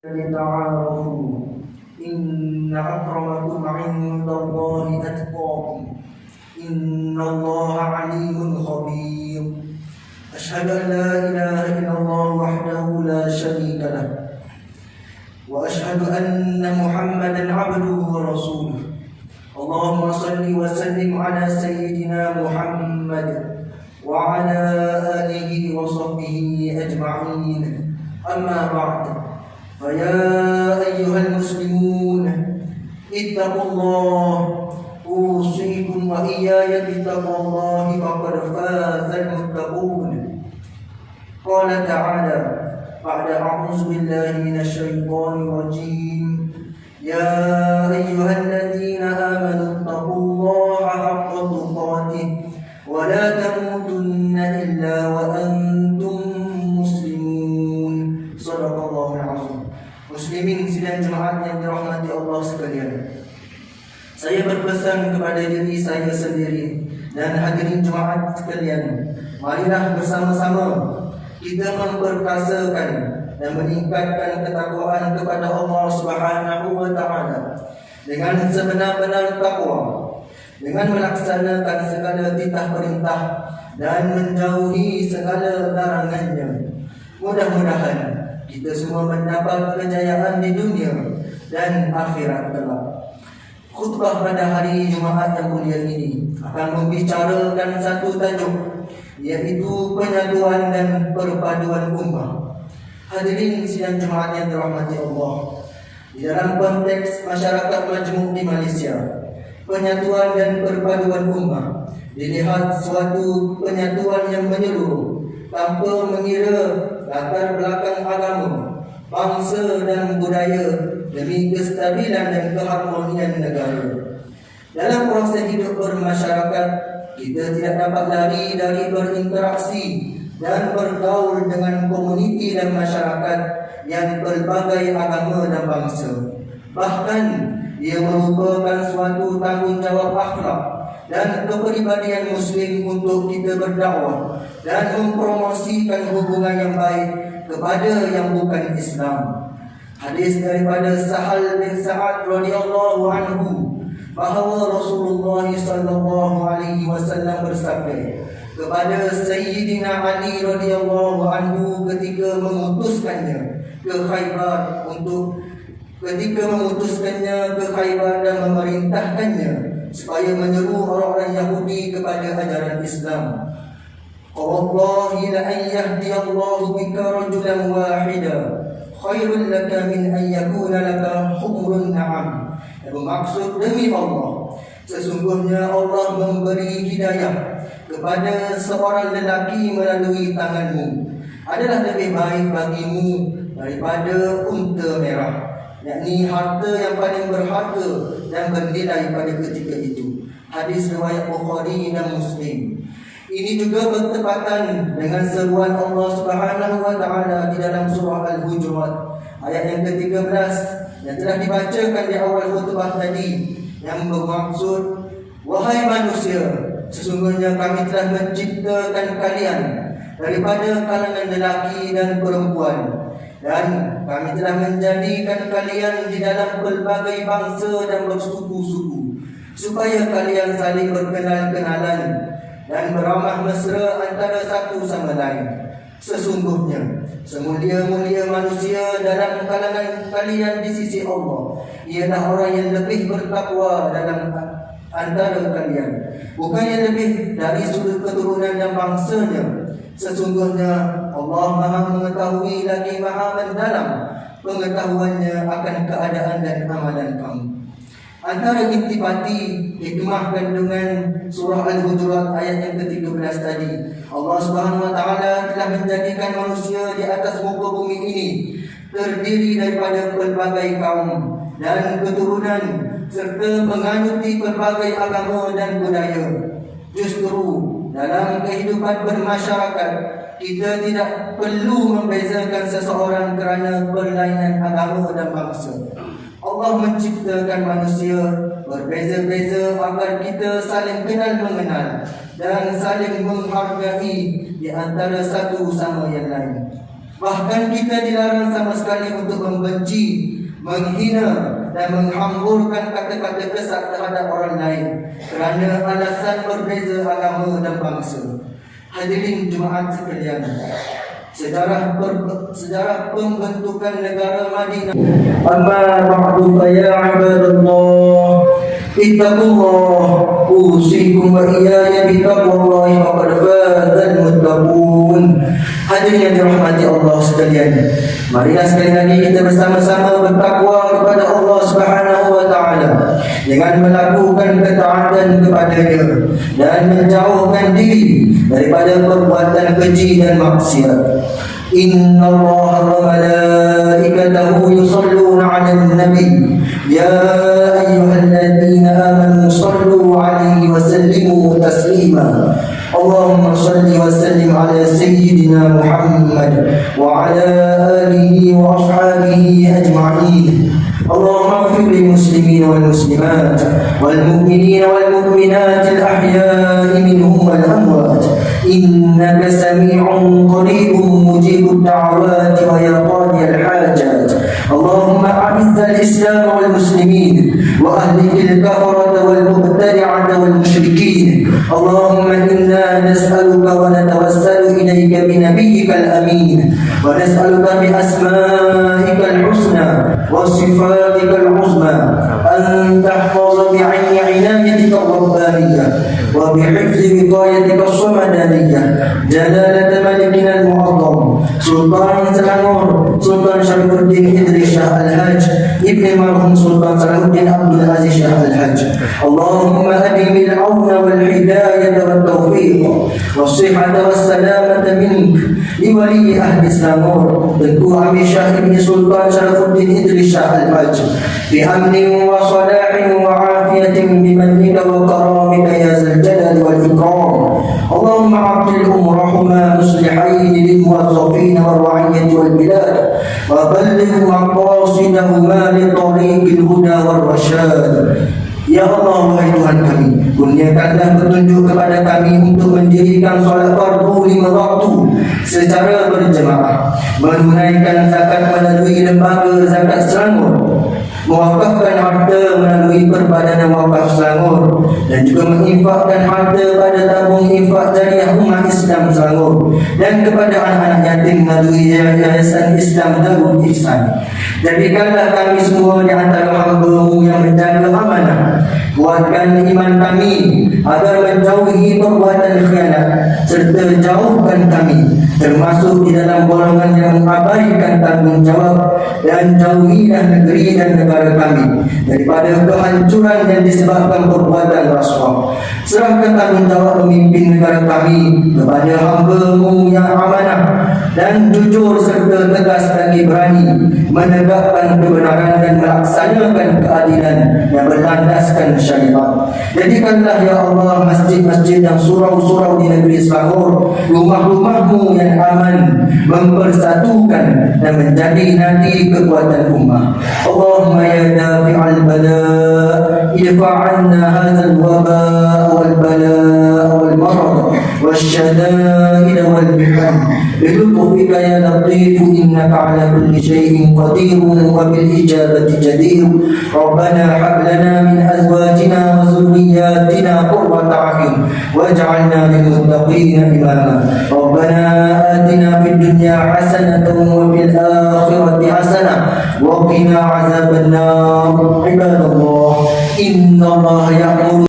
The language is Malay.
لتعارفوا إن أكرمكم عند الله أتقاكم إن الله عليم خبير. أشهد أن لا إله إلا الله وحده لا شريك له وأشهد أن محمدا عبده ورسوله. اللهم صل وسلم على سيدنا محمد وعلى آله وصحبه أجمعين. أما بعد، فيا أيها المسلمون اتقوا الله، أوصيكم وإياي بتقوى الله فقد فاز المتقون. قال تعالى بعد أعوذ بالله من الشيطان الرجيم: يا أيها الذين آمنوا اتقوا الله حق تقاته ولا تموتن إلا وأنتم muslimun. Shadaqallahul azim. Muslimin sidang jemaat yang dirahmati Allah sekalian, saya berpesan kepada diri saya sendiri dan hadirin jemaat sekalian, marilah bersama-sama kita memperkasakan dan meningkatkan ketakwaan kepada Allah Subhanahu wa taala dengan sebenar-benar takwa, dengan melaksanakan segala titah perintah dan menjauhi segala larangannya. Mudah-mudahan kita semua mendapat kejayaan di dunia dan akhirat kelak. Khutbah pada hari Jumaat yang mulia ini akan membicarakan satu tajuk, yaitu penyatuan dan perpaduan ummah. Hadirin sidang jemaat yang dirahmati Allah, di dalam konteks masyarakat majmuk di Malaysia, penyatuan dan perpaduan ummah dilihat suatu penyatuan yang menyeluruh tanpa mengira latar belakang agama, bangsa dan budaya demi kestabilan dan keharmonian negara. Dalam proses hidup bermasyarakat, kita tidak dapat lari dari berinteraksi dan bergaul dengan komuniti dan masyarakat yang berbagai agama dan bangsa. Bahkan ia merupakan suatu tanggungjawab akhlak dan kepribadian Muslim untuk kita berdakwah dan mempromosikan hubungan yang baik kepada yang bukan Islam. Hadis daripada Sahal bin Sa'ad radhiyallahu anhu bahawa Rasulullah sallallahu alaihi wasallam bersabda kepada Sayyidina Ali radhiyallahu anhu ketika memutuskannya ke Khaybar dan memerintahkannya supaya menyeru orang-orang Yahudi kepada ajaran Islam. Wallahi la an yahdiyallahu bika rajulan wahida khairul laka min an yakuna laka humrun na'am. Bermaksud, demi Allah, sesungguhnya Allah memberi hidayah kepada seorang lelaki melalui tanganmu adalah lebih baik bagimu daripada unta merah, yakni harta yang paling berharga dan bernilai pada ketika itu. Hadis riwayat Bukhari dan Muslim. Ini juga bertepatan dengan seruan Allah Subhanahu wa taala di dalam surah Al-Hujurat ayat yang ke-13 yang telah dibacakan di awal khutbah tadi, yang bermaksud, wahai manusia, sesungguhnya kami telah menciptakan kalian daripada kalangan lelaki dan perempuan, dan kami telah menjadikan kalian di dalam berbagai bangsa dan bersuku-suku supaya kalian saling berkenal-kenalan dan beramah mesra antara satu sama lain. Sesungguhnya semulia-mulia manusia dalam kalangan kalian di sisi Allah ialah orang yang lebih bertakwa dalam antara kalian, bukan yang lebih dari sudut keturunan dan bangsanya. Sesungguhnya Allah Maha mengetahui lagi Maha mendalam pengetahuannya akan keadaan dan amalan kamu. Antara intipati hikmah kandungan surah Al-Hujurat ayat yang ke-13 tadi, Allah Subhanahu wa taala telah menjadikan manusia di atas muka bumi ini terdiri daripada pelbagai kaum dan keturunan serta menganuti pelbagai agama dan budaya. Justru dalam kehidupan bermasyarakat, kita tidak perlu membezakan seseorang kerana berlainan agama dan bangsa. Allah menciptakan manusia berbeza-beza agar kita saling kenal mengenal dan saling menghargai di antara satu sama yang lain. Bahkan kita dilarang sama sekali untuk membenci, menghina dan menghamburkan kata-kata kesat terhadap orang lain kerana alasan berbeza agama dan bangsa. Hadirin jemaat sekalian, sejarah pembentukan negara Madinah. Amma ba'du fa ya ibadallah, ittaqullah, usikum wa iyaya bitaqwallahi faqad fazal muttaqun. Hadirin yang dirahmati Allah sekalian, marilah sekali lagi kita bersama-sama bertakwa kepada Allah Subhanahu wa taala dengan melakukan ketaatan kepada-Nya dan menjauhkan diri daripada perbuatan keji dan maksiat. Inna Allah wa malaikatahu yusalluna 'alan nabi ya ayyuhalladzina amanu sallu 'alaihi wa sallimu taslima. Allahumma salli wa sallim ala sayyidina Muhammad wa ala alihi wa ashabihi ajma'in. Allahumma ighfir lil muslimin wal muslimat wal mu'minin wal mu'minat al ahya'i minhum wal amwat innaka sami'un qaribun mujibud da'awati wa yaqdi al hajat. Allahumma a'izz al islam wal muslimin wa ahlik al kafarata wal mubtadi'ata wal musyrikin. Allahumma inna نسألك ونتوسل إليك بنبيك الأمين ونسألك بأسمائك الحسنى وصفاتك العظمى أن تحفظ بعين عنايتك الربانية وبحفظ وقايتك الصمدانية جلالة ملكنا المعظم سلطان سلامور سلطان شرف الدين إدريس شاه الحاج ابن مرحوم سلطان صلاح الدين عبد العزيز شاه الحاج. اللهم أدم العون والهداية والتوفيق والصحة والسلامة منك لولي أهل سلامور تنكو أمي شاه ابن سلطان شرف الدين إدريس شاه الحاج بأمن وصلاح وعافية بمنك وكرامك يا ذا الجلال والإكرام. اللهم عبد أمرهما مصلحين للموظفين والرعية والبلاد وبلغ مقاصدهما لطريق الهدى والرشاد. Ya Allah, wahai Tuhan kami, kurniakanlah petunjuk kepada kami untuk mendirikan solat fardu 5 waktu secara berjemaah, menunaikan zakat melalui lembaga zakat Selangor, mewakafkan harta melalui Perbadanan Wakaf Selangor dan juga menginfakkan harta pada tabung infak jariah umat Islam Selangor dan kepada anak-anak yatim melalui Yayasan Islam Darul Ihsan. Jadikanlah kami semua di antara hamba-Mu yang menjaga amanah. Kuatkan iman kami agar menjauhi perbuatan khianat serta jauhkan kami termasuk di dalam golongan yang mengabaikan tanggungjawab, dan jauhilah negeri dan negara kami daripada kehancuran yang disebabkan perbuatan rasuah. Serahkan tanggungjawab memimpin negara kami kepada hamba-Mu yang amanah dan jujur serta tegas lagi berani menegakkan kebenaran dan melaksanakan keadilan yang berlandaskan syariat. Jadikanlah ya Allah masjid-masjid dan surau-surau di negeri Selangor rumah-rumah-Mu yang aman, mempersatukan dan menjadi nadi kekuatan ummah. Allahumma ya dafi'al bala idfa' 'anna hadzal waba wal bala wal marad wasyada'id wal mihan bilutfika ya latif innaka 'ala kulli syai'in qadir wa bil ijabati jadir. Rabbana hab lana min azwajina wa dhurriyyatina qurrata a'yun waj'alna lil muttaqina imama. Rabbana atina fid dunya hasanatan wa fil akhirati hasanah wa qina 'adzaban nar. Ibadallah, innallaha ya'muru